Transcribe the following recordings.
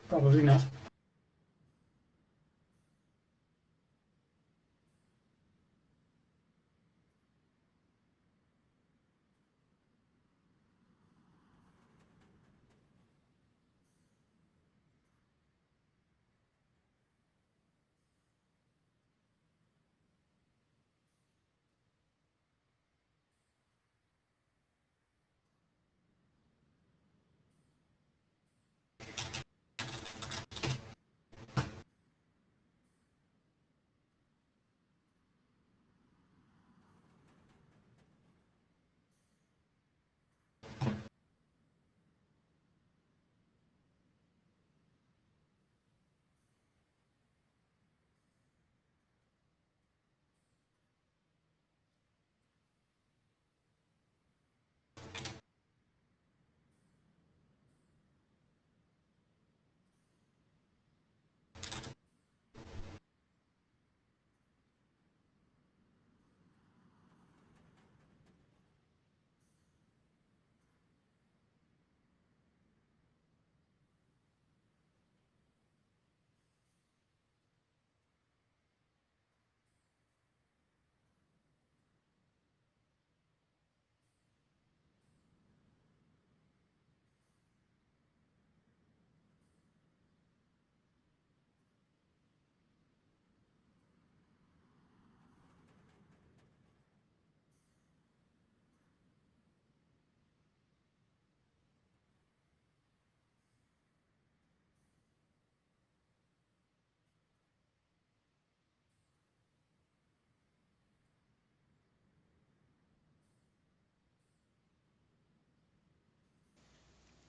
Probably not.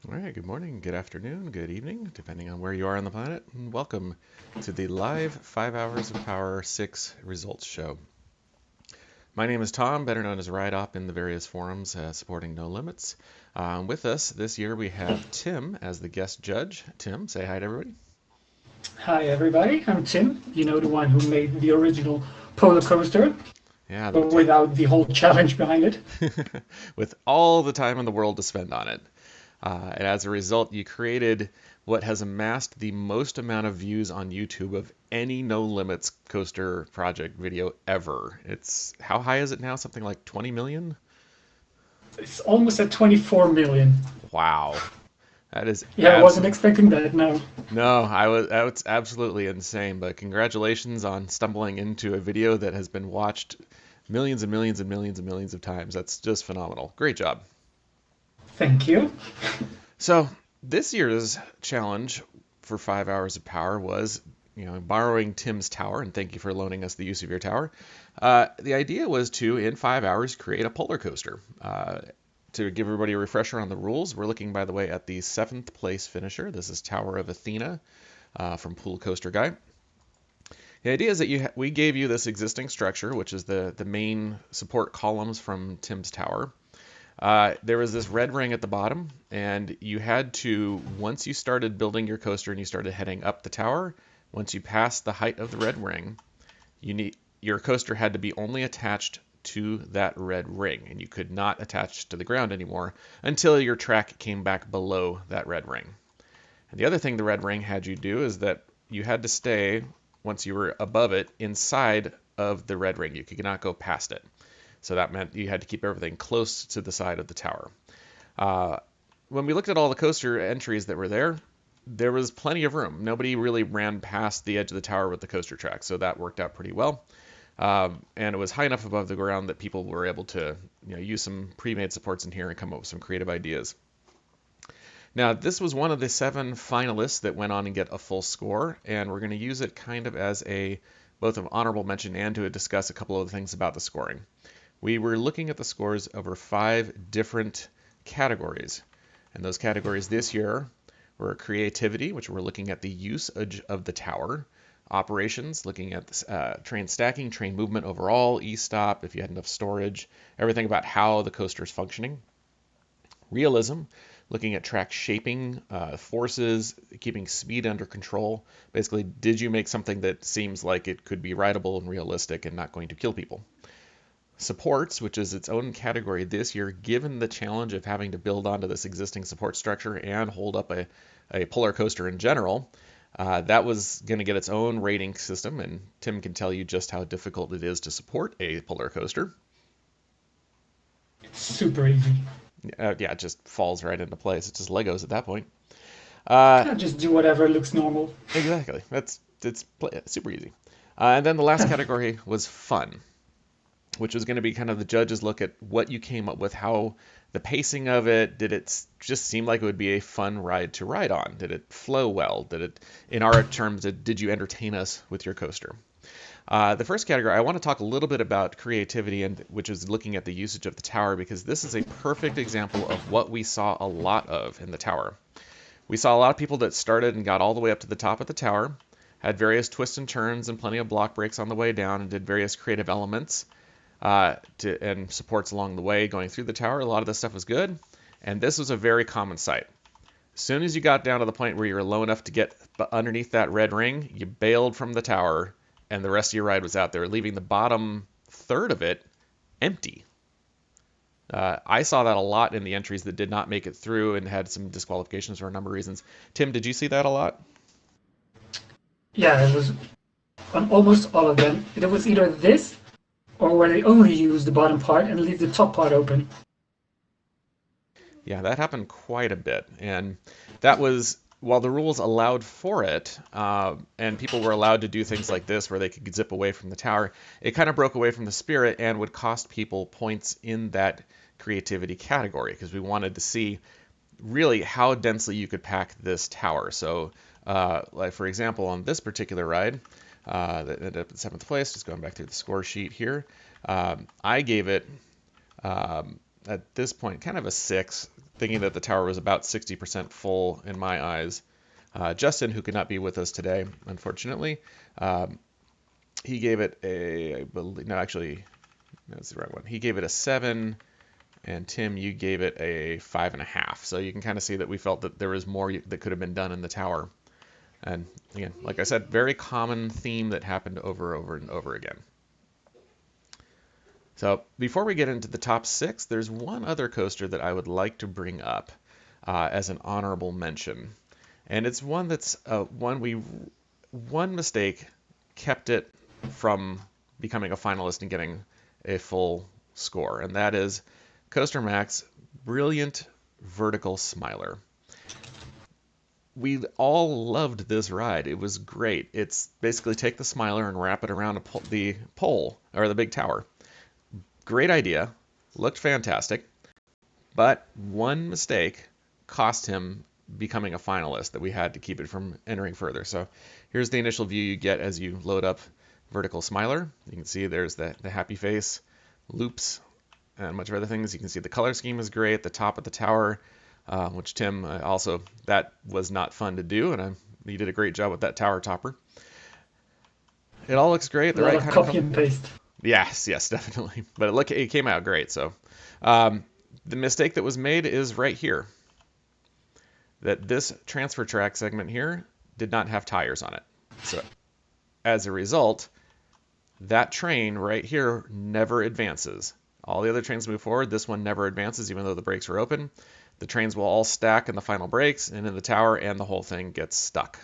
All right, good morning, good afternoon, good evening, depending on where you are on the planet, and welcome to the live 5 Hours of Power 6 results show. My name is Tom, better known as RideOp in the various forums supporting NoLimits. With us this year we have Tim as the guest judge. Tim, say hi to everybody. Hi, everybody. I'm Tim. You know, the one who made the original polar coaster, Yeah, but without the whole challenge behind it. with all the time in the world to spend on it. And as a result, you created what has amassed the most amount of views on YouTube of any No Limits coaster project video ever. It's how high is it now? Something like 20 million? It's almost at 24 million. Wow. That is Yeah, I wasn't absolutely expecting that. No. no, I was that's absolutely insane, but congratulations on stumbling into a video that has been watched millions and millions and millions and millions of times. That's just phenomenal. Great job. Thank you. So this year's challenge for 5 hours of power was, borrowing Tim's tower, and thank you for loaning us the use of your tower. The idea was to, in 5 hours, create a polar coaster. To give everybody a refresher on the rules, we're looking, by the way, at the seventh place finisher. This is Tower of Athena from Pool Coaster Guy. The idea is that we gave you this existing structure, which is the main support columns from Tim's tower. There was this red ring at the bottom, and you had to, once you started building your coaster and you started heading up the tower, once you passed the height of the red ring, your coaster had to be only attached to that red ring, and you could not attach to the ground anymore until your track came back below that red ring. And the other thing the red ring had you do is that you had to stay, once you were above it, inside of the red ring. You could not go past it. So that meant you had to keep everything close to the side of the tower. Uh, when we looked at all the coaster entries that were there, there was plenty of room. Nobody really ran past the edge of the tower with the coaster track, so that worked out pretty well. And it was high enough above the ground that people were able to use some pre-made supports in here and come up with some creative ideas. Now, this was one of the 7 finalists that went on and get a full score, and we're going to use it kind of as both an honorable mention and to discuss a couple of things about the scoring. We were looking at the scores over 5 different categories. And those categories this year were creativity, which we're looking at the usage of the tower, operations, looking at train stacking, train movement overall, e-stop, if you had enough storage, everything about how the coaster is functioning. Realism, looking at track shaping, forces, keeping speed under control. Basically, did you make something that seems like it could be rideable and realistic and not going to kill people? supports, which is its own category this year, given the challenge of having to build onto this existing support structure and hold up a polar coaster in general. That was going to get its own rating system, and Tim can tell you just how difficult it is to support a polar coaster. Super easy. Yeah, it just falls right into place. It's just Legos at that point. Can't just do whatever looks normal. Exactly. It's super easy. And then the last category was fun, which was going to be kind of the judges look at what you came up with, how the pacing of it, did it just seem like it would be a fun ride to ride on? Did it flow well? Did it, in our terms, did you entertain us with your coaster? The first category, I want to talk a little bit about creativity, and which is looking at the usage of the tower, because this is a perfect example of what we saw a lot of in the tower. We saw a lot of people that started and got all the way up to the top of the tower, had various twists and turns and plenty of block breaks on the way down, and did various creative elements and supports along the way going through the tower. A lot of this stuff was good, and this was a very common sight. As soon as you got down to the point where you were low enough to get underneath that red ring, you bailed from the tower, and the rest of your ride was out there, leaving the bottom third of it empty. I saw that a lot in the entries that did not make it through and had some disqualifications for a number of reasons. Tim, did you see that a lot? Yeah, it was on almost all of them. It was either this or where they only use the bottom part and leave the top part open. Yeah, that happened quite a bit. And that was, while the rules allowed for it, and people were allowed to do things like this where they could zip away from the tower, it kind of broke away from the spirit and would cost people points in that creativity category, because we wanted to see really how densely you could pack this tower. So, like for example, on this particular ride, that ended up in 7th place, just going back through the score sheet here, I gave it, at this point, kind of a 6, thinking that the tower was about 60% full in my eyes. Justin, who could not be with us today, unfortunately, he gave it a, I believe, no, actually, that's the right one. He gave it a 7, and Tim, you gave it a 5.5. So you can kind of see that we felt that there was more that could have been done in the tower. And again, like I said, very common theme that happened over and over again. So before we get into the top 6, there's one other coaster that I would like to bring up as an honorable mention. And it's one that's one mistake kept it from becoming a finalist and getting a full score. And that is Coaster Mac's brilliant vertical smiler. We all loved this ride. It was great. It's basically take the smiler and wrap it around the pole or the big tower. Great idea, looked fantastic, but one mistake cost him becoming a finalist that we had to keep it from entering further. So here's the initial view you get as you load up vertical smiler. You can see there's the happy face, loops, and a bunch of other things. You can see the color scheme is great. The top of the tower, which Tim also, that was not fun to do, and you did a great job with that tower topper. It all looks great. The right kind of copy and paste. Yes, definitely. But it came out great. So the mistake that was made is right here. That this transfer track segment here did not have tires on it. So as a result, that train right here never advances. All the other trains move forward. This one never advances, even though the brakes are open. The trains will all stack in the final brakes and in the tower, and the whole thing gets stuck.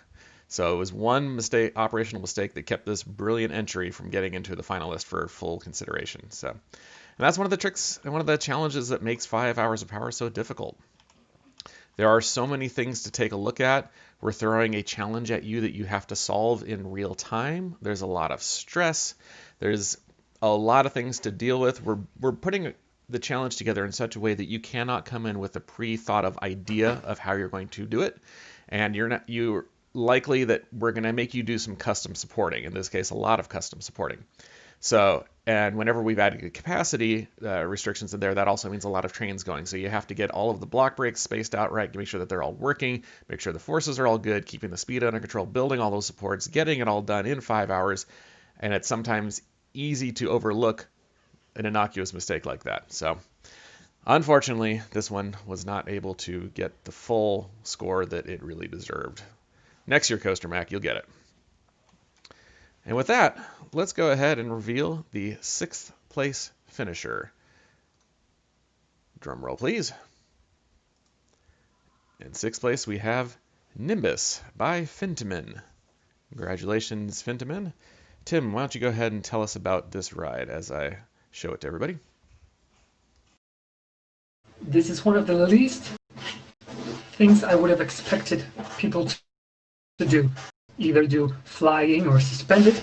So it was one mistake, operational mistake, that kept this brilliant entry from getting into the finalist for full consideration. So, and that's one of the tricks and one of the challenges that makes 5 hours of power so difficult. There are so many things to take a look at. We're throwing a challenge at you that you have to solve in real time. There's a lot of stress. There's a lot of things to deal with. We're putting the challenge together in such a way that you cannot come in with a pre-thought of idea of how you're going to do it, and you're likely that we're going to make you do some custom supporting, in this case a lot of custom supporting. So, and whenever we've added capacity restrictions in there, that also means a lot of trains going. So you have to get all of the block brakes spaced out right, make sure that they're all working, make sure the forces are all good, keeping the speed under control, building all those supports, getting it all done in 5 hours. And it's sometimes easy to overlook an innocuous mistake like that. So unfortunately, this one was not able to get the full score that it really deserved. Next year, Coaster Mac, you'll get it. And with that, let's go ahead and reveal the 6th place finisher. Drum roll, please. In 6th place, we have Nimbus by Fintamin. Congratulations, Fintamin. Tim, why don't you go ahead and tell us about this ride as I show it to everybody. This is one of the least things I would have expected people to do. Either do flying or suspended,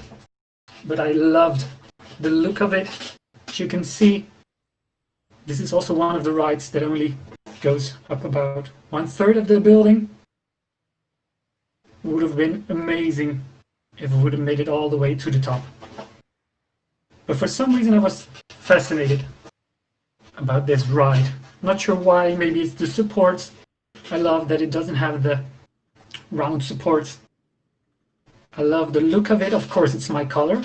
but I loved the look of it. As you can see, this is also one of the rides that only goes up about 1/3 of the building. It would have been amazing if it would have made it all the way to the top. But for some reason I was fascinated about this ride. Not sure why, maybe it's the supports. I love that it doesn't have the round supports. I love the look of it. Of course, it's my color,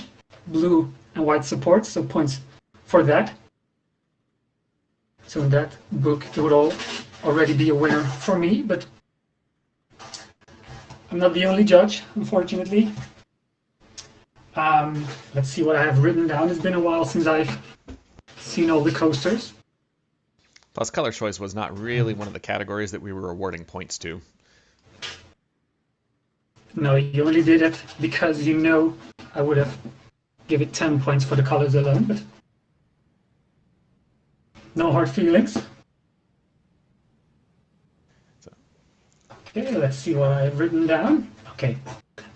blue and white supports, so points for that. So in that book, it would already be a winner for me, but I'm not the only judge, unfortunately. Let's see what I have written down. It's been a while since I've seen all the coasters. Plus, color choice was not really one of the categories that we were awarding points to. No, you only did it because you know I would have given it 10 points for the colors alone, but no hard feelings. Okay, let's see what I've written down. Okay,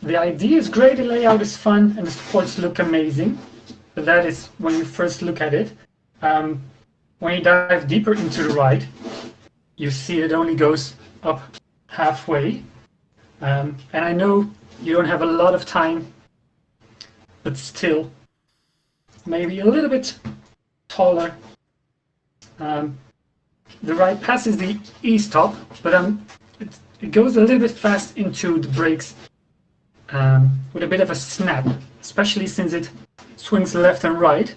the idea is great, the layout is fun, and the supports look amazing. But that is when you first look at it. When you dive deeper into the ride, you see it only goes up halfway. And I know you don't have a lot of time, but still, maybe a little bit taller. The ride passes the E-stop, but it goes a little bit fast into the brakes with a bit of a snap, especially since it swings left and right.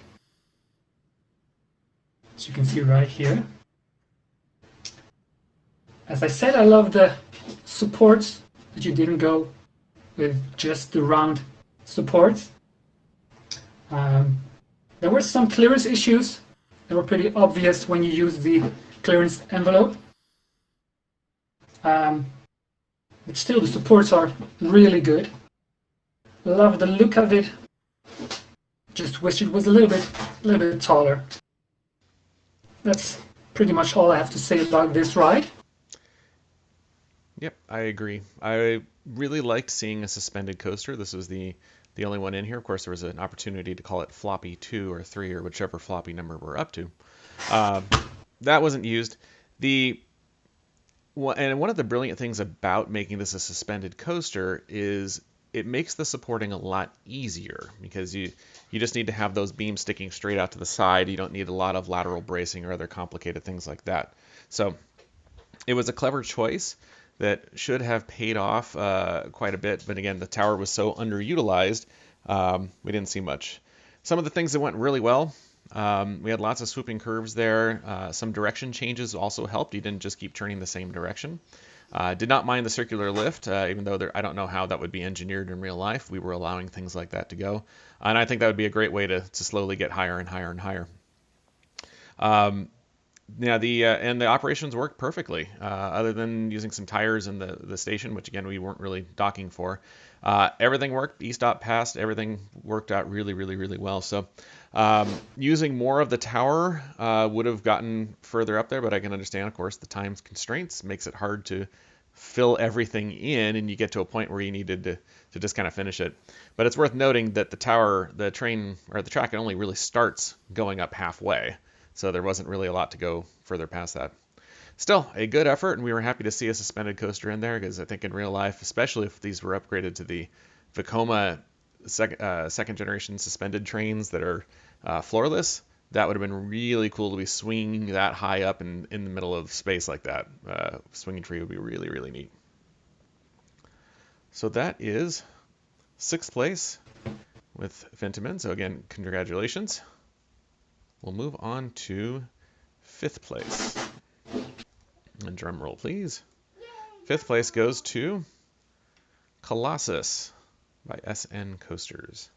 As you can see right here. As I said, I love the supports, that you didn't go with just the round supports. There were some clearance issues. They were pretty obvious when you use the clearance envelope. But still, the supports are really good. Love the look of it. Just wish it was a little bit taller. That's pretty much all I have to say about this ride. Yep, I agree. I really liked seeing a suspended coaster. This was the only one in here. Of course, there was an opportunity to call it floppy 2 or 3 or whichever floppy number we're up to. That wasn't used. And one of the brilliant things about making this a suspended coaster is it makes the supporting a lot easier because you just need to have those beams sticking straight out to the side. You don't need a lot of lateral bracing or other complicated things like that. So it was a clever choice that should have paid off quite a bit. But again, the tower was so underutilized, we didn't see much. Some of the things that went really well, we had lots of swooping curves there. Some direction changes also helped. You didn't just keep turning the same direction. Did not mind the circular lift, even though I don't know how that would be engineered in real life. We were allowing things like that to go. And I think that would be a great way to slowly get higher and higher and higher. Yeah, and the operations worked perfectly, other than using some tires in the station, which again we weren't really docking for. Everything worked. E-stop passed. Everything worked out really, really, really well. So using more of the tower would have gotten further up there, but I can understand, of course, the time constraints makes it hard to fill everything in, and you get to a point where you needed to just kind of finish it. But it's worth noting that the track, it only really starts going up halfway. So there wasn't really a lot to go further past that. Still, a good effort, and we were happy to see a suspended coaster in there because I think in real life, especially if these were upgraded to the Vekoma second generation suspended trains that are floorless, that would have been really cool to be swinging that high up in the middle of space like that. Swinging tree would be really, really neat. So that is 6th place with Fentiman. So again, congratulations. We'll move on to 5th place. And drum roll, please. 5th place goes to Colossus by SN Coasters.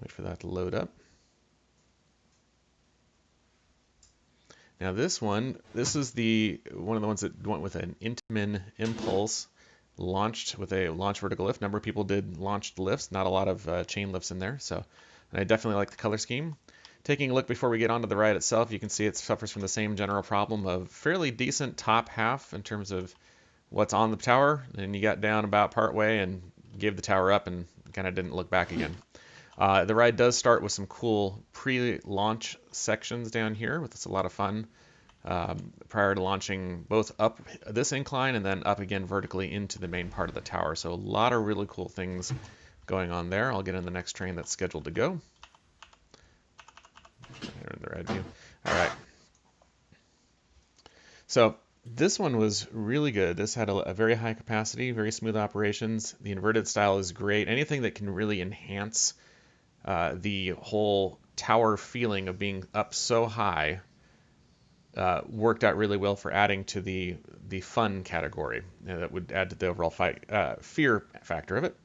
Wait for that to load up. Now this is one of the ones that went with an Intamin Impulse, launched with a launch vertical lift. A number of people did launched lifts, not a lot of chain lifts in there. So, and I definitely like the color scheme. Taking a look before we get onto the ride itself, you can see it suffers from the same general problem of fairly decent top half in terms of what's on the tower. And you got down about part way and gave the tower up and kind of didn't look back again. The ride does start with some cool pre-launch sections down here, with a lot of fun prior to launching both up this incline and then up again vertically into the main part of the tower. So a lot of really cool things going on there. I'll get in the next train that's scheduled to go. There in the ride view. All right. So this one was really good. This had a very high capacity, very smooth operations. The inverted style is great. Anything that can really enhance the whole tower feeling of being up so high worked out really well for adding to the fun category. That would add to the overall fear factor of it.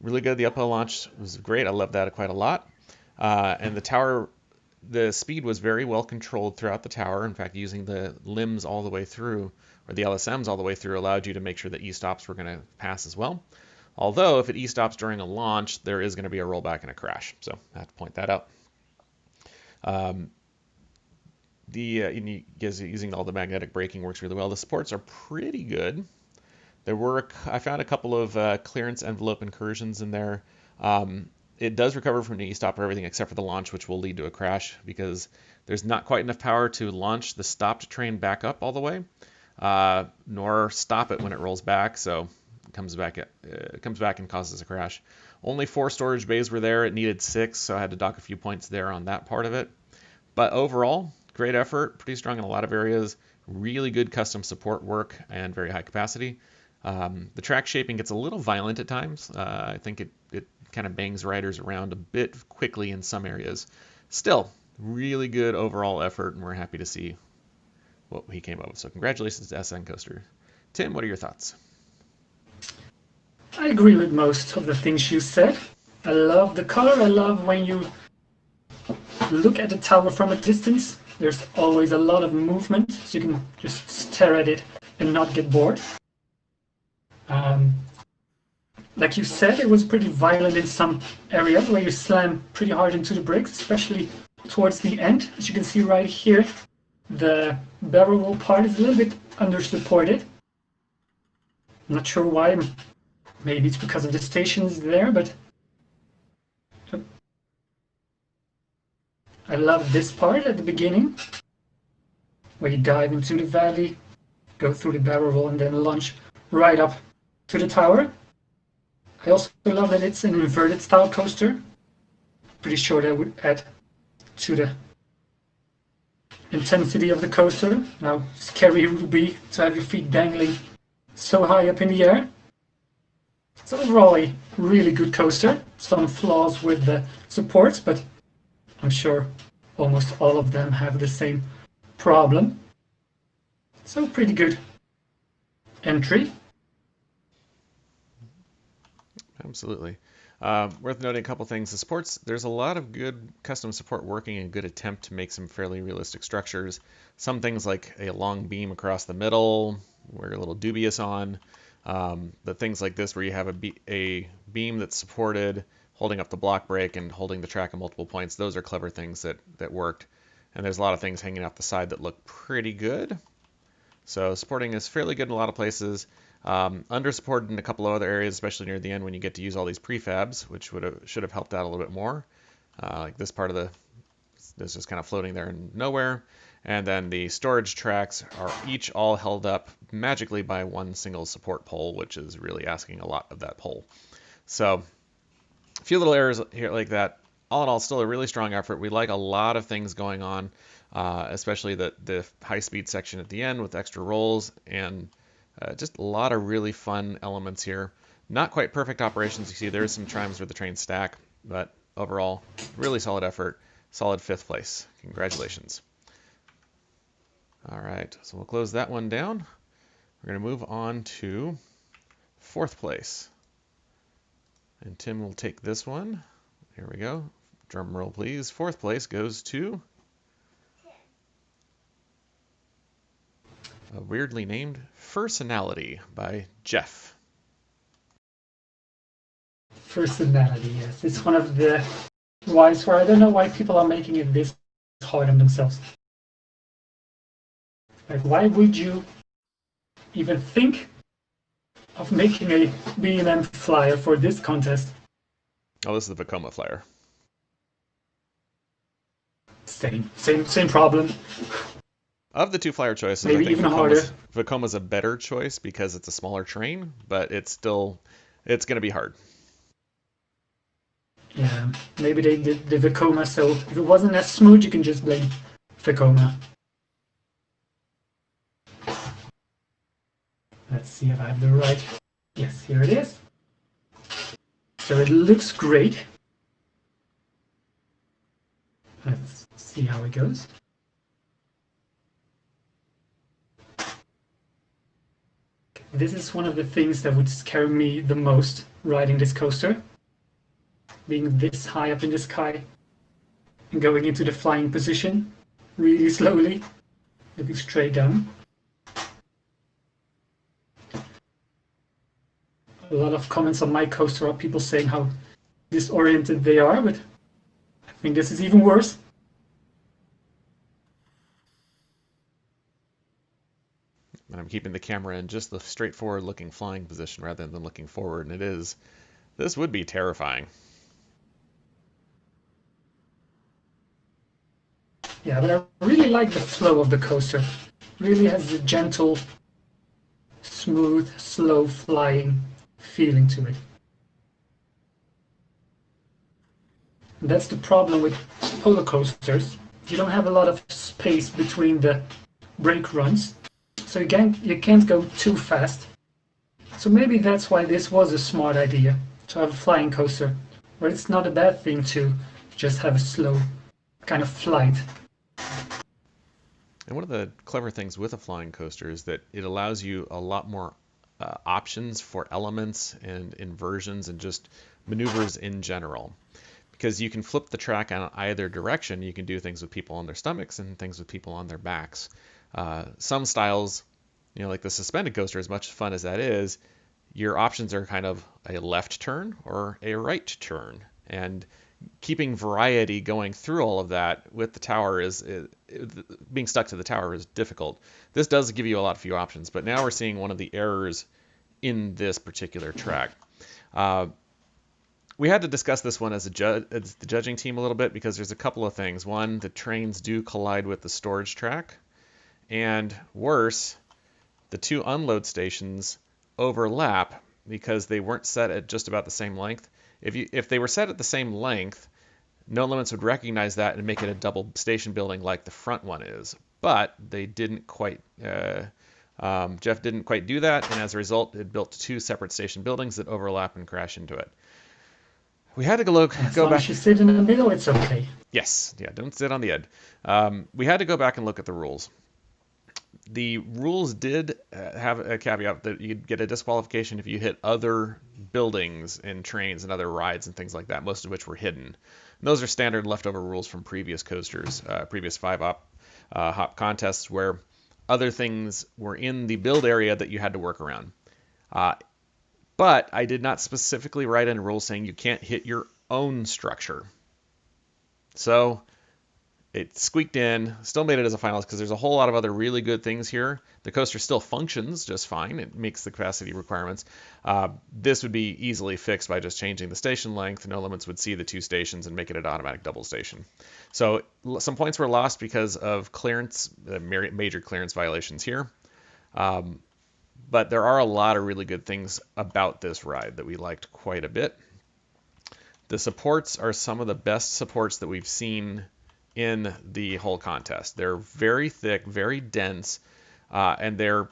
Really good. The uphill launch was great. I love that quite a lot. And the tower, the speed was very well controlled throughout the tower. In fact, using the limbs all the way through, or the LSMs all the way through, allowed you to make sure that E-stops were going to pass as well. Although, if it E-stops during a launch, there is going to be a rollback and a crash. So I have to point that out. Using all the magnetic braking works really well. The supports are pretty good. I found a couple of clearance envelope incursions in there. It does recover from the E-stop for everything except for the launch, which will lead to a crash because there's not quite enough power to launch the stopped train back up all the way, nor stop it when it rolls back. So it comes back and causes a crash. Only 4 storage bays were there. It needed 6, so I had to dock a few points there on that part of it. But overall, great effort, pretty strong in a lot of areas, really good custom support work, and very high capacity. The track shaping gets a little violent at times. I think it kind of bangs riders around a bit quickly in some areas. Still, really good overall effort, and we're happy to see what he came up with. So congratulations to SN Coaster. Tim, what are your thoughts? I agree with most of the things you said. I love the color. I love when you look at the tower from a distance. There's always a lot of movement, so you can just stare at it and not get bored. Like you said, it was pretty violent in some areas where you slam pretty hard into the bricks, especially towards the end. As you can see right here, the barrel roll part is a little bit under-supported. I'm not sure why. Maybe it's because of the stations there, but I love this part at the beginning, where you dive into the valley, go through the barrel roll, and then launch right up to the tower. I also love that it's an inverted style coaster. Pretty sure that would add to the intensity of the coaster. How scary it would be to have your feet dangling so high up in the air. It's overall a really good coaster. Some flaws with the supports, but I'm sure almost all of them have the same problem. So pretty good entry. Absolutely. Worth noting a couple things. The supports, there's a lot of good custom support working and good attempt to make some fairly realistic structures. Some things like a long beam across the middle, we're a little dubious on. But things like this where you have a beam that's supported, holding up the block brake and holding the track at multiple points, those are clever things that worked. And there's a lot of things hanging off the side that look pretty good. So supporting is fairly good in a lot of places. Under-supported in a couple of other areas, especially near the end when you get to use all these prefabs, which should have helped out a little bit more. Like this part of this is kind of floating there in nowhere. And then the storage tracks are each all held up magically by one single support pole, which is really asking a lot of that pole. So a few little errors here like that. All in all, still a really strong effort. We like a lot of things going on, especially the high-speed section at the end with extra rolls and just a lot of really fun elements here. Not quite perfect operations. You see there's some times where the trains stack, but overall, really solid effort. Solid 5th place. Congratulations. All right, so we'll close that one down. We're going to move on to 4th place. And Tim will take this one. Here we go. Drum roll, please. 4th place goes to a weirdly named Personality by Jeff. Personality, yes. It's one of the whys where I don't know why people are making it this hard on themselves. Like, why would you even think of making a B&M flyer for this contest? Oh, this is the Vekoma flyer. Same problem. Of the two flyer choices, Maybe I think even harder. Vekoma's a better choice because it's a smaller train, but it's going to be hard. Yeah, maybe they did the Vekoma, so if it wasn't as smooth, you can just blame Vekoma. Let's see if I have the right. Yes, here it is. So it looks great. Let's see how it goes. This is one of the things that would scare me the most riding this coaster. Being this high up in the sky and going into the flying position really slowly, looking straight down. A lot of comments on my coaster are people saying how disoriented they are, but I think this is even worse. And I'm keeping the camera in just the straightforward looking flying position rather than looking forward, and this would be terrifying. Yeah, but I really like the flow of the coaster. Really has a gentle, smooth, slow flying feeling to it. And that's the problem with roller coasters. You don't have a lot of space between the brake runs, so you can't go too fast. So maybe that's why this was a smart idea, to have a flying coaster, where it's not a bad thing to just have a slow kind of flight. And one of the clever things with a flying coaster is that it allows you a lot more options for elements and inversions and just maneuvers in general. Because you can flip the track in either direction. You can do things with people on their stomachs and things with people on their backs. Some styles, like the suspended coaster, as much fun as that is, your options are kind of a left turn or a right turn. And keeping variety going through all of that with the tower being stuck to the tower is difficult. This does give you a lot few options, but now we're seeing one of the errors in this particular track. We had to discuss this one as the judging team a little bit because there's a couple of things. One, the trains do collide with the storage track, and worse, the two unload stations overlap because they weren't set at just about the same length. If they were set at the same length, NoLimits would recognize that and make it a double station building like the front one is. But they didn't quite. Jeff didn't quite do that, and as a result, it built two separate station buildings that overlap and crash into it. We had to go back. As long as you sit in the middle, it's okay. Yes, yeah, don't sit on the edge. We had to go back and look at the rules. The rules did have a caveat that you'd get a disqualification if you hit other buildings and trains and other rides and things like that, most of which were hidden. And those are standard leftover rules from previous coasters, previous 5-hop contests where other things were in the build area that you had to work around. But I did not specifically write in a rule saying you can't hit your own structure. So it squeaked in, still made it as a finalist because there's a whole lot of other really good things here. The coaster still functions just fine. It meets the capacity requirements. This would be easily fixed by just changing the station length. NoLimits would see the two stations and make it an automatic double station. So some points were lost because of clearance, major clearance violations here. But there are a lot of really good things about this ride that we liked quite a bit. The supports are some of the best supports that we've seen in the whole contest. They're very thick, very dense, and they're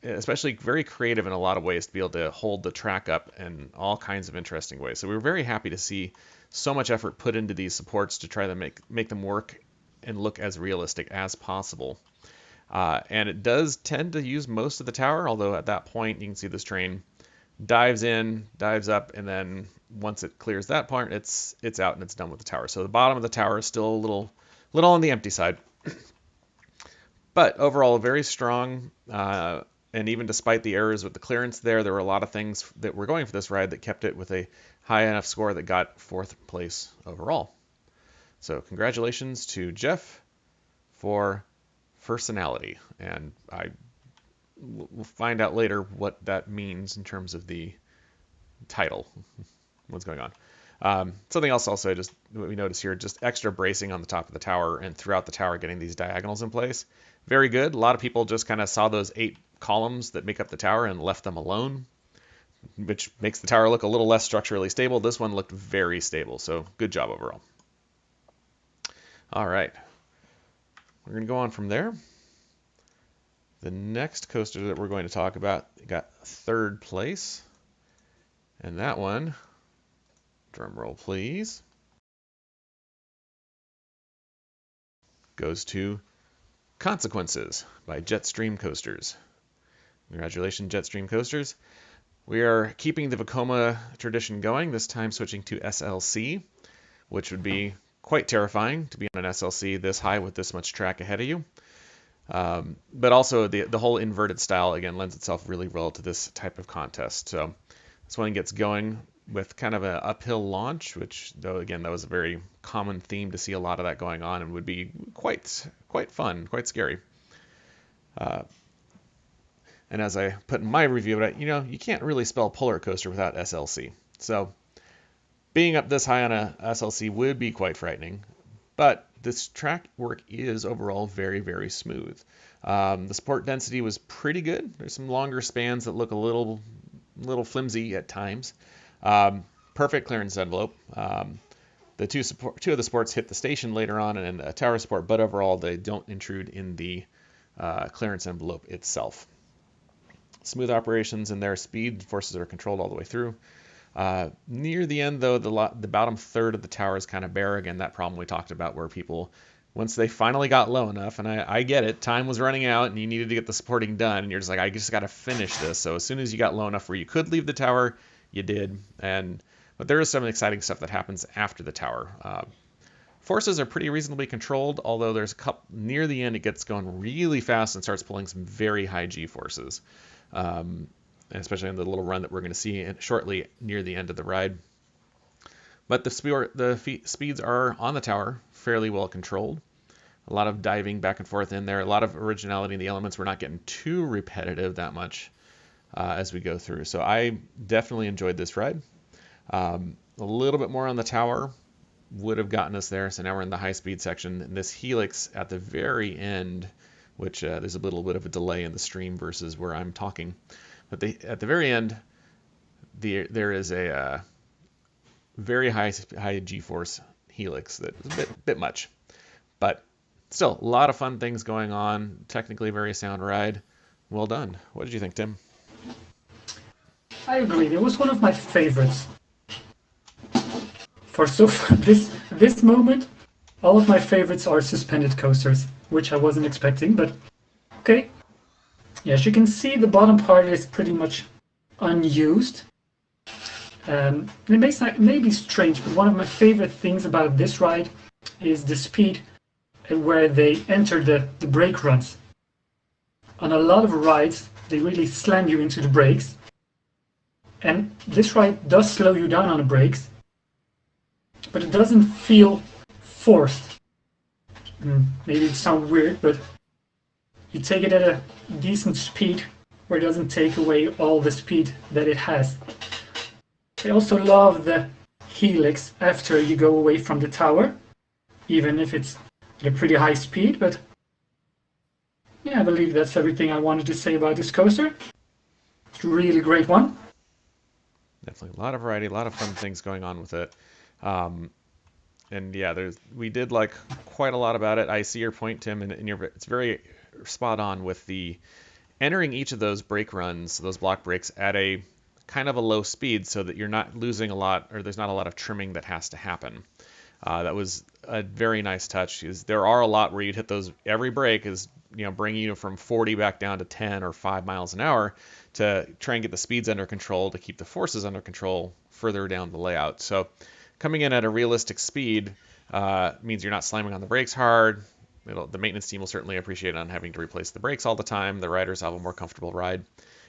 especially very creative in a lot of ways to be able to hold the track up in all kinds of interesting ways. So we were very happy to see so much effort put into these supports to try to make them work and look as realistic as possible. And it does tend to use most of the tower, although at that point you can see this train dives in, dives up, and then once it clears that part, it's out and it's done with the tower. So the bottom of the tower is still a little on the empty side. But overall, very strong. And even despite the errors with the clearance there were a lot of things that were going for this ride that kept it with a high enough score that got 4th place overall. So congratulations to Jeff for personality. And we'll find out later what that means in terms of the title, what's going on. Something else also, just what we notice here, just extra bracing on the top of the tower and throughout the tower, getting these diagonals in place. Very good. A lot of people just kind of saw those 8 columns that make up the tower and left them alone, which makes the tower look a little less structurally stable. This one looked very stable, so good job overall. All right, we're going to go on from there. The next coaster that we're going to talk about got 3rd place, and that one, drum roll please, goes to Consequences by Jetstream Coasters. Congratulations, Jetstream Coasters. We are keeping the Vekoma tradition going, this time switching to SLC, which would be quite terrifying to be on an SLC this high with this much track ahead of you. But also the whole inverted style, again, lends itself really well to this type of contest. So this one gets going with kind of an uphill launch, which, though, again, that was a very common theme to see a lot of that going on and would be quite fun, quite scary. And as I put in my review, you can't really spell polar coaster without SLC. So being up this high on a SLC would be quite frightening. But this track work is overall very, very smooth. The support density was pretty good. There's some longer spans that look a little flimsy at times. Perfect clearance envelope. The two of the supports hit the station later on and a tower support, but overall they don't intrude in the clearance envelope itself. Smooth operations in their speed forces are controlled all the way through. Near the end, though, the bottom third of the tower is kind of bare. Again, that problem we talked about where people, once they finally got low enough, and I get it, time was running out and you needed to get the supporting done, and you're just like, I just got to finish this. So as soon as you got low enough where you could leave the tower, you did. But there is some exciting stuff that happens after the tower. Forces are pretty reasonably controlled, although there's a couple near the end, it gets going really fast and starts pulling some very high G forces. Especially in the little run that we're going to see shortly near the end of the ride. But the speeds are on the tower fairly well controlled. A lot of diving back and forth in there, a lot of originality in the elements. We're not getting too repetitive that much as we go through. So I definitely enjoyed this ride. A little bit more on the tower would have gotten us there. So now we're in the high speed section. And this helix at the very end, which there's a little bit of a delay in the stream versus where I'm talking. But at the very end, there is a very high G-force helix that is a bit much. But still, a lot of fun things going on. Technically, very sound ride. Well done. What did you think, Tim? I agree. It was one of my favorites. For this moment, all of my favorites are suspended coasters, which I wasn't expecting, but okay. Yeah, as you can see, the bottom part is pretty much unused. It may be strange, but one of my favorite things about this ride is the speed where they enter the brake runs. On a lot of rides, they really slam you into the brakes. And this ride does slow you down on the brakes, but it doesn't feel forced. Maybe it sounds weird, but you take it at a decent speed where it doesn't take away all the speed that it has. I also love the helix after you go away from the tower, even if it's at a pretty high speed, but yeah, I believe that's everything I wanted to say about this coaster. It's a really great one. Definitely a lot of variety, a lot of fun things going on with it. And yeah, we did like quite a lot about it. I see your point, Tim, and it's very spot on with the entering each of those brake runs, those block brakes, at a kind of a low speed so that you're not losing a lot, or there's not a lot of trimming that has to happen. That was a very nice touch. There are a lot where you'd hit those, every brake is bringing you from 40 back down to 10 or 5 miles an hour to try and get the speeds under control, to keep the forces under control further down the layout. So coming in at a realistic speed means you're not slamming on the brakes hard. The maintenance team will certainly appreciate on having to replace the brakes all the time. The riders have a more comfortable ride,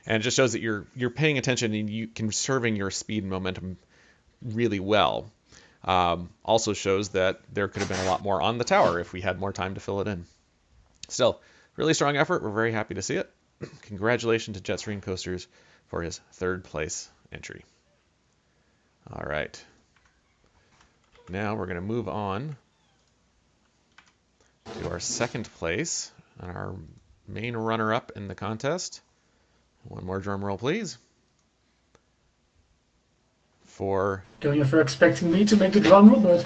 and it just shows that you're paying attention and you conserving your speed and momentum really well. Also shows that there could have been a lot more on the tower if we had more time to fill it in. Still, really strong effort. We're very happy to see it. Congratulations to Jetstream Coasters for his 3rd place entry. All right. Now we're going to move on to our 2nd place and our main runner-up in the contest. One more drum roll, please. Don't you for expecting me to make the drum roll, but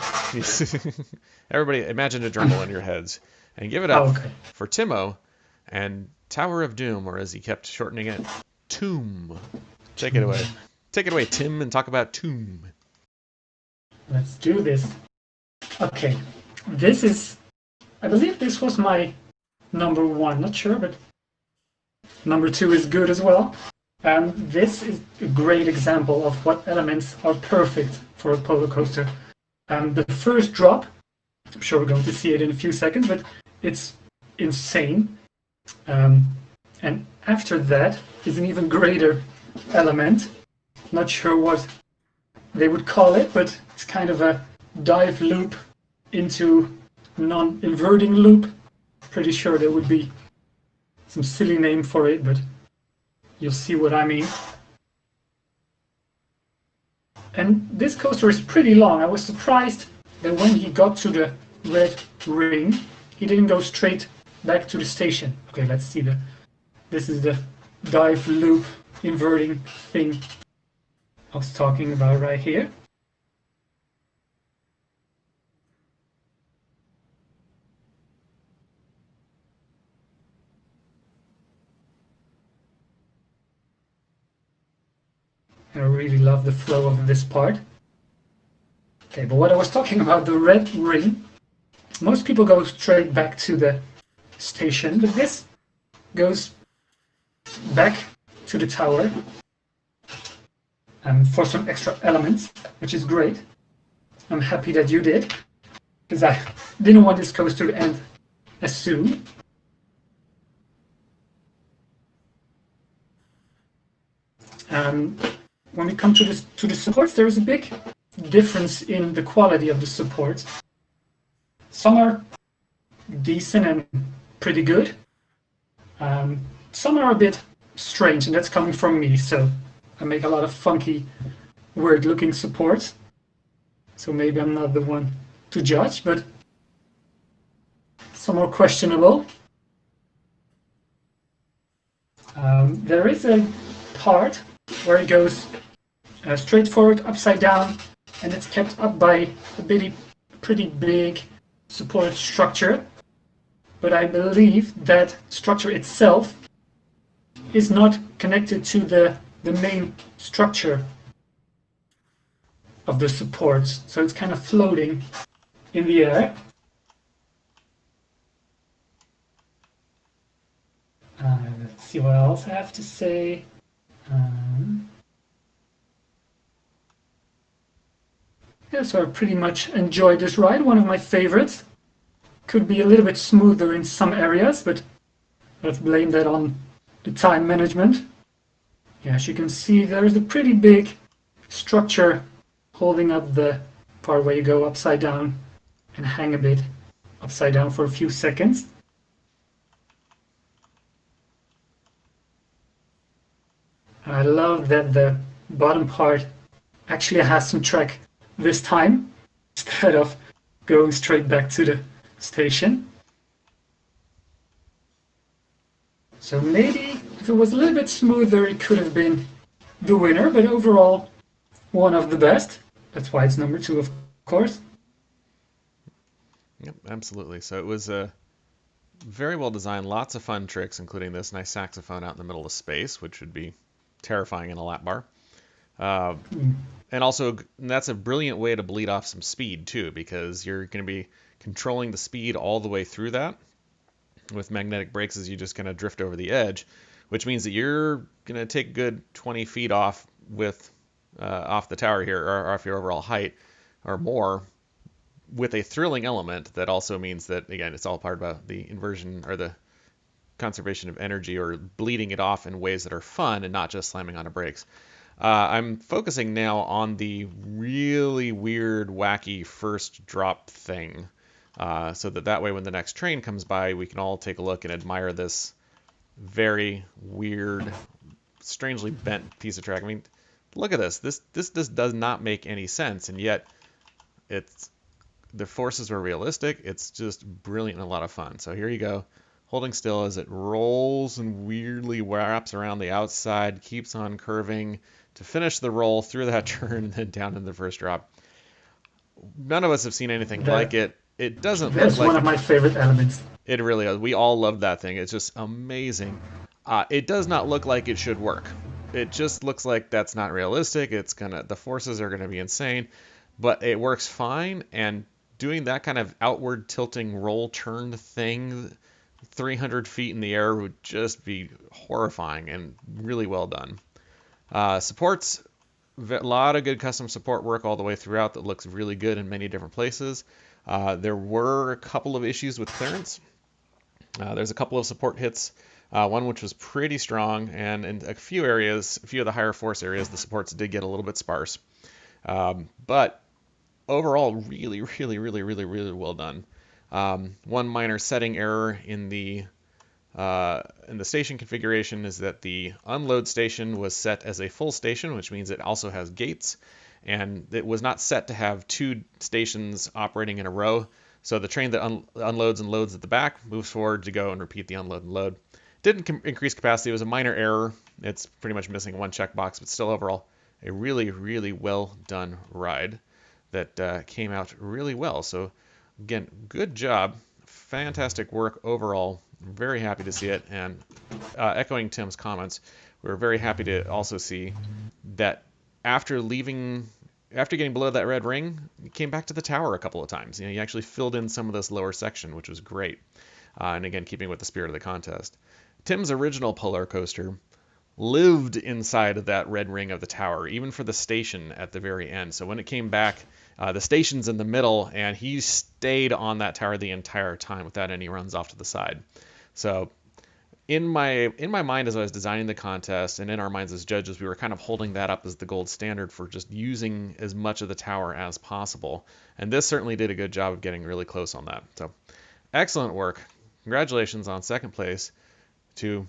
everybody, imagine a drum roll in your heads and give it up for Timo and Tower of Doom, or as he kept shortening it, Tomb. Take it away, Tim, and talk about Tomb. Let's do this. Okay, I believe this was my number 1. Not sure, but number 2 is good as well. This is a great example of what elements are perfect for a polar coaster. The first drop, I'm sure we're going to see it in a few seconds, but it's insane. And after that is an even greater element. Not sure what they would call it, but it's kind of a dive loop into non-inverting loop. Pretty sure there would be some silly name for it, but you'll see what I mean. And this coaster is pretty long. I was surprised that when he got to the red ring, he didn't go straight back to the station. Okay, let's see this is the dive loop inverting thing I was talking about right here. I really love the flow of this part. Okay, but what I was talking about, the red ring, most people go straight back to the station, but this goes back to the tower for some extra elements, which is great. I'm happy that you did, because I didn't want this coaster to end as soon. When we come to the supports, there is a big difference in the quality of the supports. Some are decent and pretty good. Some are a bit strange, and that's coming from me, so I make a lot of funky, weird-looking supports. So maybe I'm not the one to judge, but some are questionable. There is a part where it goes straight forward, upside down, and it's kept up by a pretty big support structure. But I believe that structure itself is not connected to the main structure of the supports, so it's kind of floating in the air. Let's see what else I have to say. Yeah, so I pretty much enjoyed this ride, one of my favorites. Could be a little bit smoother in some areas, but let's blame that on the time management. Yeah, as you can see, there's a pretty big structure holding up the part where you go upside down and hang a bit upside down for a few seconds. I love that the bottom part actually has some track this time, instead of going straight back to the station. So maybe if it was a little bit smoother, it could have been the winner, but overall, one of the best. That's why it's number 2, of course. Yep, absolutely. So it was very well designed, lots of fun tricks, including this nice saxophone out in the middle of space, which would be terrifying in a lap bar. And also, that's a brilliant way to bleed off some speed, too, because you're going to be controlling the speed all the way through that. With magnetic brakes, as you just kind of drift over the edge, which means that you're going to take a good 20 feet off the tower here, or off your overall height, or more, with a thrilling element that also means that, again, it's all part about the inversion or the conservation of energy or bleeding it off in ways that are fun and not just slamming on the brakes. I'm focusing now on the really weird, wacky first drop thing, so that way when the next train comes by, we can all take a look and admire this very weird, strangely bent piece of track. I mean, look at this. This does not make any sense, and yet it's the forces were realistic. It's just brilliant and a lot of fun. So here you go, holding still as it rolls and weirdly wraps around the outside, keeps on curving to finish the roll through that turn and then down in the first drop. None of us have seen anything like it. It doesn't look That's like one of my favorite elements. it really is. We all love that thing. It's just amazing. It does not look like it should work. It just looks like that's not realistic. The forces are gonna be insane, but it works fine. And doing that kind of outward tilting roll turn thing 300 feet in the air would just be horrifying and really well done. Supports a lot of good custom support work all the way throughout that looks really good in many different places. There were a couple of issues with clearance. There's a couple of support hits, one which was pretty strong, and in a few areas, a few of the higher force areas, the supports did get a little bit sparse. But overall, really, really, really, really, really well done. One minor setting error in the station configuration is that the unload station was set as a full station, which means it also has gates, and it was not set to have two stations operating in a row. So the train that unloads and loads at the back moves forward to go and repeat the unload and load. Didn't increase capacity. It was a minor error. It's pretty much missing one checkbox, but still overall a really, really well done ride that came out really well. So again, good job. Fantastic work overall. I'm very happy to see it. And echoing Tim's comments, we're very happy to also see that after getting below that red ring, you came back to the tower a couple of times. You actually filled in some of this lower section, which was great. And again, keeping with the spirit of the contest. Tim's original Polar Coaster lived inside of that red ring of the tower, even for the station at the very end. So when it came back, the station's in the middle, and he stayed on that tower the entire time without any runs off to the side. So in my mind as I was designing the contest, and in our minds as judges, we were kind of holding that up as the gold standard for just using as much of the tower as possible. And this certainly did a good job of getting really close on that. So excellent work. Congratulations on second place to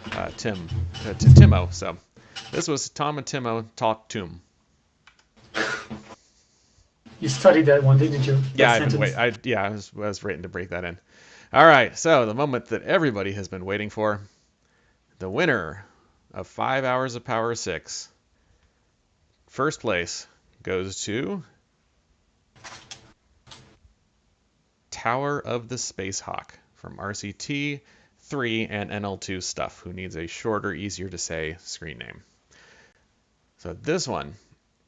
Timo. So this was Tom and Timo Talk Tomb. You studied that one, didn't you? Yeah, I was waiting to break that in. All right, so the moment that everybody has been waiting for, the winner of 5 Hours of Power 6. First place goes to Tower of the Space Hawk from RCT 3 and NL2 Stuff, who needs a shorter, easier to say screen name. So this one,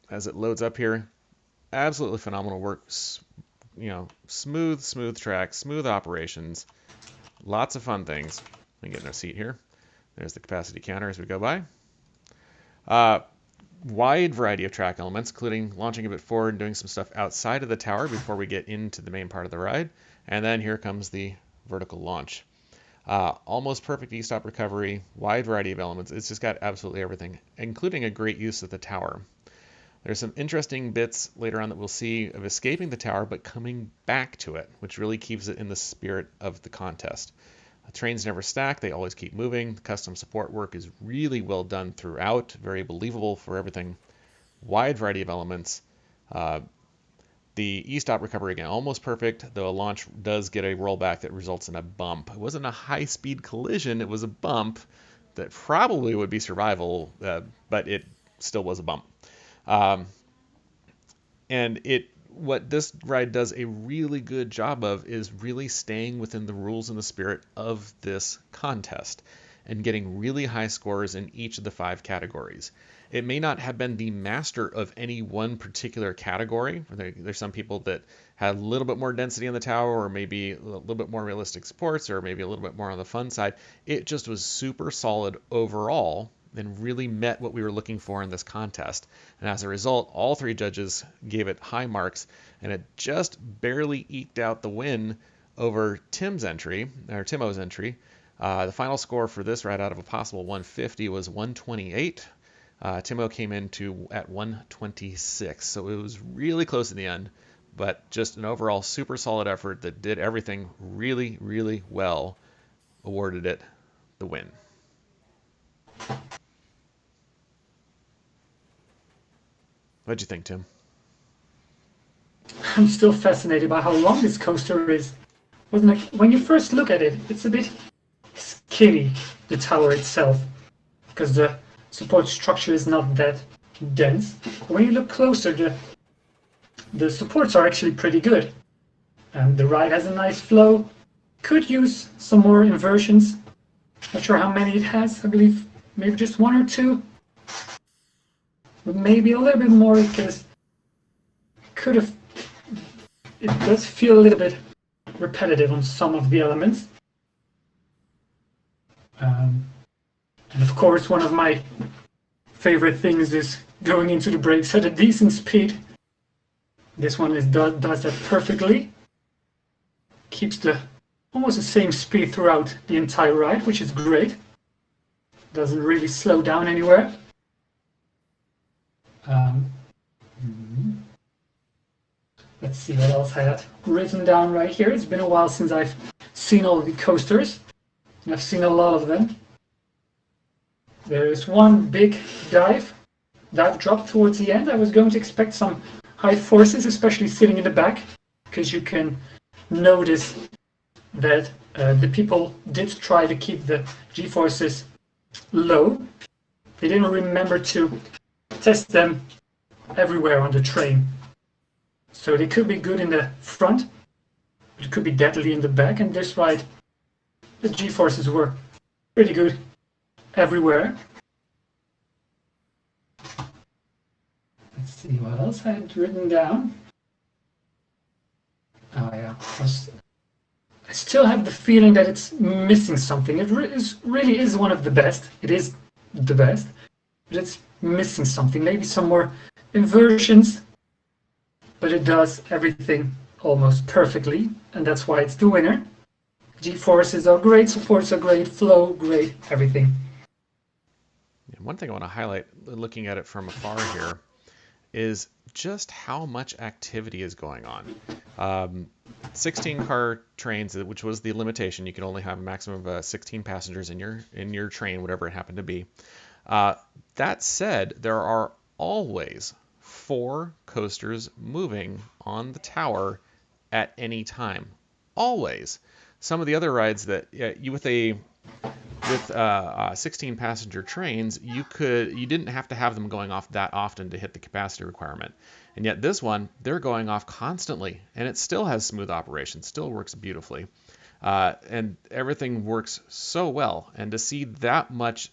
as it loads up here, absolutely phenomenal work. Smooth track, smooth operations, lots of fun things. Let me get in a seat here. There's the capacity counter as we go by. Wide variety of track elements, including launching a bit forward and doing some stuff outside of the tower before we get into the main part of the ride. And then here comes the vertical launch. Almost perfect E-stop recovery, wide variety of elements. It's just got absolutely everything, including a great use of the tower. There's some interesting bits later on that we'll see of escaping the tower, but coming back to it, which really keeps it in the spirit of the contest. The trains never stack, they always keep moving. The custom support work is really well done throughout, very believable for everything. Wide variety of elements. The E-stop recovery, again, almost perfect, though a launch does get a rollback that results in a bump. It wasn't a high-speed collision, it was a bump that probably would be survivable, but it still was a bump. What this ride does a really good job of is really staying within the rules and the spirit of this contest and getting really high scores in each of the 5 categories. It may not have been the master of any one particular category. There's some people that had a little bit more density on the tower, or maybe a little bit more realistic supports, or maybe a little bit more on the fun side. It just was super solid overall and really met what we were looking for in this contest. And as a result, all three judges gave it high marks, and it just barely eked out the win over Timo's entry. The final score for this ride out of a possible 150 was 128. Timo came in at 126, so it was really close in the end, but just an overall super solid effort that did everything really, really well, awarded it the win. What'd you think, Tim? I'm still fascinated by how long this coaster is. Wasn't it? When you first look at it, it's a bit skinny, the tower itself, because the support structure is not that dense. But when you look closer, the supports are actually pretty good. And the ride has a nice flow. Could use some more inversions. Not sure how many it has. I believe maybe just one or two. But maybe a little bit more because it does feel a little bit repetitive on some of the elements. And of course, one of my favorite things is going into the brakes at a decent speed. This one does that perfectly. Keeps almost the same speed throughout the entire ride, which is great. Doesn't really slow down anywhere. Let's see what else I had written down right here. It's been a while since I've seen all the coasters, and I've seen a lot of them. There is one big dive drop towards the end. I was going to expect some high forces, especially sitting in the back, because you can notice that the people did try to keep the G-forces low. They didn't remember to test them everywhere on the train. So they could be good in the front, but it could be deadly in the back. And this ride, the G-forces were pretty good everywhere. Let's see what else I had written down. Oh yeah, I still have the feeling that it's missing something. It really is one of the best. It is the best, but it's missing something. Maybe some more inversions, but it does everything almost perfectly, and that's why it's the winner. G-forces are great, supports are great, flow great, everything. Yeah, one thing I want to highlight, looking at it from afar here, is just how much activity is going on. 16 car trains, which was the limitation. You can only have a maximum of 16 passengers in your train, whatever it happened to be. That said, there are always 4 coasters moving on the tower at any time. Always. Some of the other rides that with 16 passenger trains, you didn't have to have them going off that often to hit the capacity requirement. And yet this one, they're going off constantly, and it still has smooth operation, still works beautifully. And everything works so well. And to see that much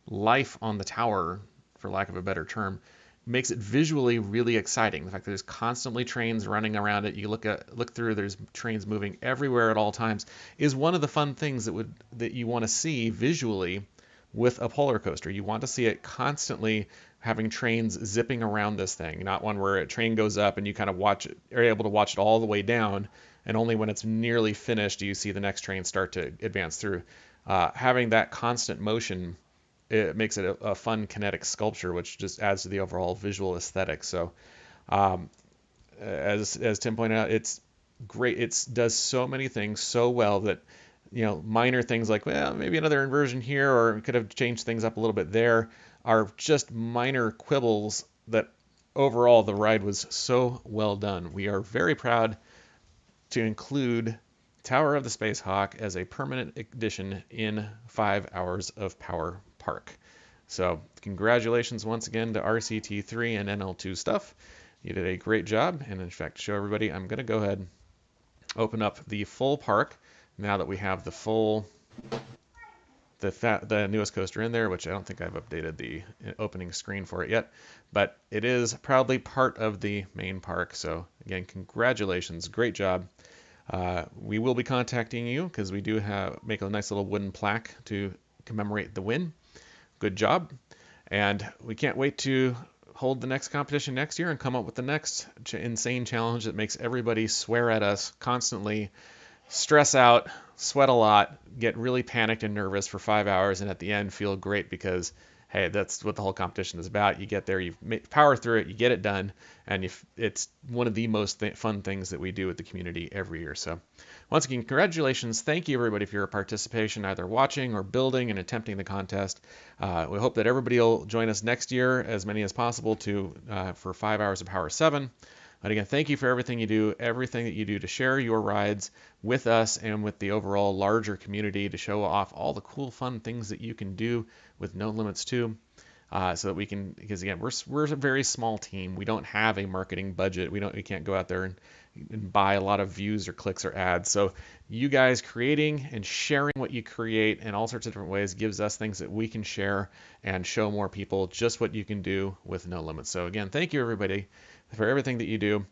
life on the tower, for lack of a better term, makes it visually really exciting. The fact that there's constantly trains running around it, you look through, there's trains moving everywhere at all times, is one of the fun things that you want to see visually with a polar coaster. You want to see it constantly having trains zipping around this thing, not one where a train goes up and you kind of are able to watch it all the way down, and only when it's nearly finished do you see the next train start to advance through. Having that constant motion, it makes it a fun kinetic sculpture, which just adds to the overall visual aesthetic. So, as Tim pointed out, it's great. It does so many things so well that, minor things like, well, maybe another inversion here, or we could have changed things up a little bit there, are just minor quibbles that overall the ride was so well done. We are very proud to include Tower of the Space Hawk as a permanent addition in 5 Hours of Power Park. So congratulations once again to RCT3 and NL2 Stuff. You did a great job, and in fact, to show everybody, I'm going to go ahead and open up the full park now that we have the newest coaster in there, which I don't think I've updated the opening screen for it yet, but it is proudly part of the main park. So again, congratulations, great job. We will be contacting you because we do make a nice little wooden plaque to commemorate the win. good job. And we can't wait to hold the next competition next year and come up with the next insane challenge that makes everybody swear at us constantly, stress out, sweat a lot, get really panicked and nervous for 5 hours, and at the end feel great because, hey, that's what the whole competition is about. You get there, you power through it, you get it done, and it's one of the most fun things that we do with the community every year. So once again, congratulations. Thank you, everybody, for your participation, either watching or building and attempting the contest. We hope that everybody will join us next year, as many as possible, for 5 hours of Power 7. But again, thank you for everything you do, everything that you do to share your rides with us and with the overall larger community, to show off all the cool, fun things that you can do with No Limits 2. So that we can, because again, we're a very small team. We don't have a marketing budget. We can't go out there and buy a lot of views or clicks or ads. So you guys creating and sharing what you create in all sorts of different ways gives us things that we can share and show more people just what you can do with No Limits. So again, thank you, everybody, for everything that you do.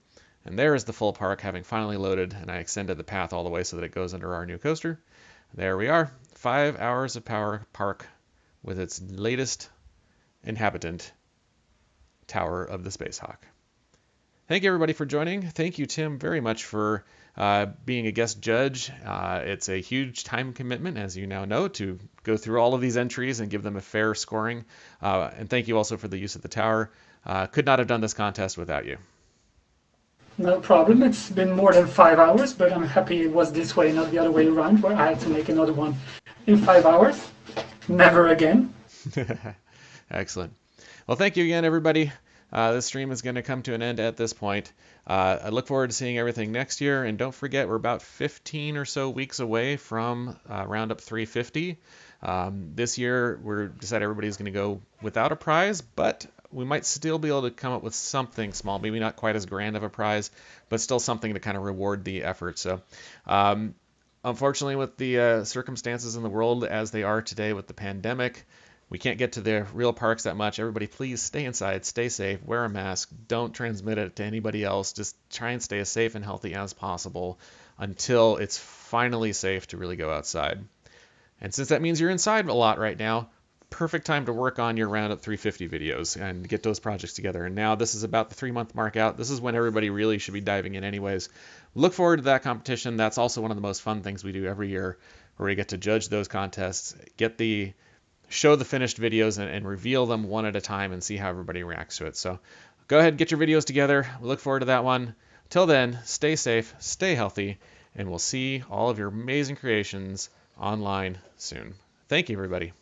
And there is the full park having finally loaded, and I extended the path all the way so that it goes under our new coaster. There we are, 5 hours of Power Park with its latest inhabitant, Tower of the Space Hawk. Thank you, everybody, for joining. Thank you, Tim, very much for being a guest judge. It's a huge time commitment, as you now know, to go through all of these entries and give them a fair scoring. And thank you also for the use of the tower. Could not have done this contest without you. No problem. It's been more than 5 hours, but I'm happy it was this way, not the other way around, where I had to make another one in 5 hours. Never again. Excellent. Well, thank you again, everybody. This stream is going to come to an end at this point. I look forward to seeing everything next year. And don't forget, we're about 15 or so weeks away from Roundup 350. This year, we're decided everybody's going to go without a prize, but we might still be able to come up with something small, maybe not quite as grand of a prize, but still something to kind of reward the effort. So unfortunately, with the circumstances in the world as they are today with the pandemic, we can't get to the real parks that much. Everybody, please stay inside, stay safe, wear a mask, don't transmit it to anybody else. Just try and stay as safe and healthy as possible until it's finally safe to really go outside. And since that means you're inside a lot right now, perfect time to work on your Roundup 350 videos and get those projects together. And now this is about the 3-month mark out. This is when everybody really should be diving in anyways. Look forward to that competition. That's also one of the most fun things we do every year, where we get to judge those contests, show the finished videos and reveal them one at a time and see how everybody reacts to it. So go ahead and get your videos together. We look forward to that one. Till then, stay safe, stay healthy, and we'll see all of your amazing creations online soon. Thank you, everybody.